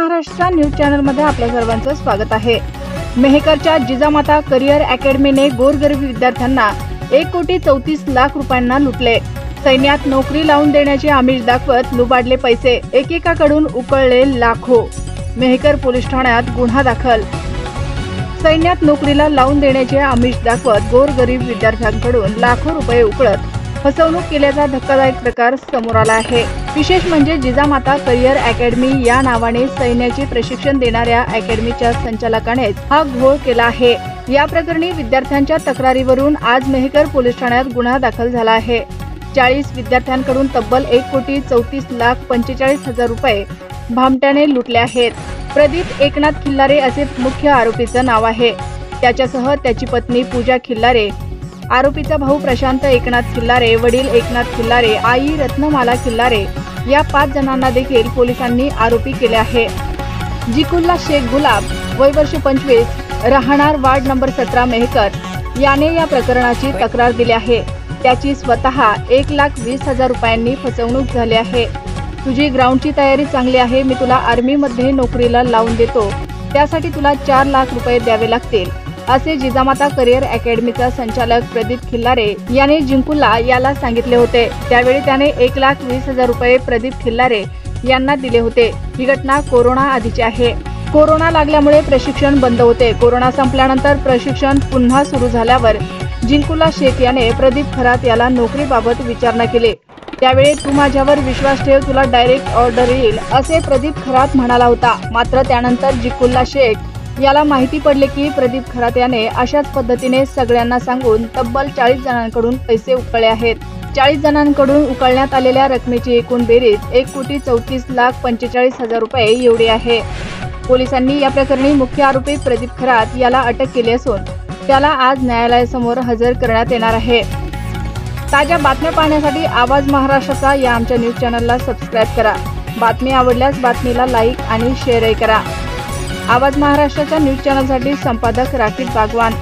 Maharashtra news channel मध्ये आपल्या सर्वांचं स्वागत आहे। मेहकरच्या जिजामाता करिअर अकॅडमीने गोरगरीब विद्यार्थ्यांना 1,34,00,000 रुपयांना लुटले। सैन्यात नोकरी लावून देण्याचे आमिष दाखवत लुबाडले पैसे, एकेकाकडून उकळले लाखो। मेहकर पोलीस ठाण्यात गुन्हा दाखल। सैन्यात नोकरीला लावून देण्याचे आमिष दाखवत गोरगरीब विद्यार्थ्यांकडून लाखो रुपये उकळत फसवणूक केल्याचा धक्कादायक प्रकार समोर आला आहे। विशेष म्हणजे जिजामाता करिअर अकॅडमी या नावाने सैन्याचे प्रशिक्षण देणाऱ्या अकॅडमीच्या संचालकानेच हा घोळ केला आहे। या प्रकरणी विद्यार्थ्यांच्या तक्रारीवरून आज मेहकर पोलीस ठाण्यात गुन्हा दाखल झाला आहे। 40 विद्यार्थ्यांकडून तब्बल 1,45,45,000 रुपये भामट्याने लुटले आहेत। प्रदीप एकनाथ खिल्लारे असे मुख्य आरोपीचं नाव आहे। त्याच्यासह त्याची पत्नी पूजा खिल्लारे, आरोपीचा भाऊ प्रशांत एकनाथ खिल्लारे, वडील एकनाथ खिल्लारे, आई रत्नमाला खिल्लारे या 5 जणांना देखील पोलिसांनी आरोपी केले आहे। जिकुल्ला शेख गुलाब, वय वर्ष 25, राहणार वार्ड नंबर 17 मेहकर याने या प्रकरणाची तक्रार दिली आहे। त्याची स्वतः 1,20,000 रुपयांनी फसवणूक झाली आहे। तुझी ग्राउंडची तयारी चांगली आहे, मी तुला आर्मीमध्ये नोकरीला लावून देतो, त्यासाठी तुला 4 लाख रुपये द्यावे लागतील, असे जिजामाता करिअर अकॅडमीचा संचालक प्रदीप खिल्लारे याने जिंकुल्ला याला सांगितले होते। त्यावेळी त्याने 1,20,000 रुपये प्रदीप खिल्लारे यांना दिले होते। ही घटना कोरोना आधीची आहे। कोरोना लागल्यामुळे प्रशिक्षण बंद होते। कोरोना संपल्यानंतर प्रशिक्षण पुन्हा सुरू झाल्यावर जिंकुल्ला शेख याने प्रदीप खरात याला नोकरीबाबत विचारणा केली। त्यावेळी तू माझ्यावर विश्वास ठेव, तुला डायरेक्ट ऑर्डर येईल, असे प्रदीप खरात म्हणाला होता। मात्र त्यानंतर जिंकुल्ला शेख याला माहिती पडले की प्रदीप खरात याने अशाच पद्धतीने सगळ्यांना सांगून तब्बल 40 जणांकडून पैसे उकळले आहेत। 40 जणांकडून उकळण्यात आलेल्या रकमेची एकूण बेरीज 1,34,45,000 रुपये एवढी आहे। पोलिसांनी या प्रकरणी मुख्य आरोपी प्रदीप खरात याला अटक केली असून त्याला आज न्यायालयासमोर हजर करण्यात येणार आहे। ताज्या बातम्या पाहण्यासाठी आवाज महाराष्ट्राचा या आमच्या न्यूज चॅनलला सबस्क्राईब करा। बातमी आवडल्यास बातमीला लाईक आणि शेअरही करा। आवाज महाराष्ट्राच्या न्यूज चॅनलसाठी संपादक राकेश बागवान।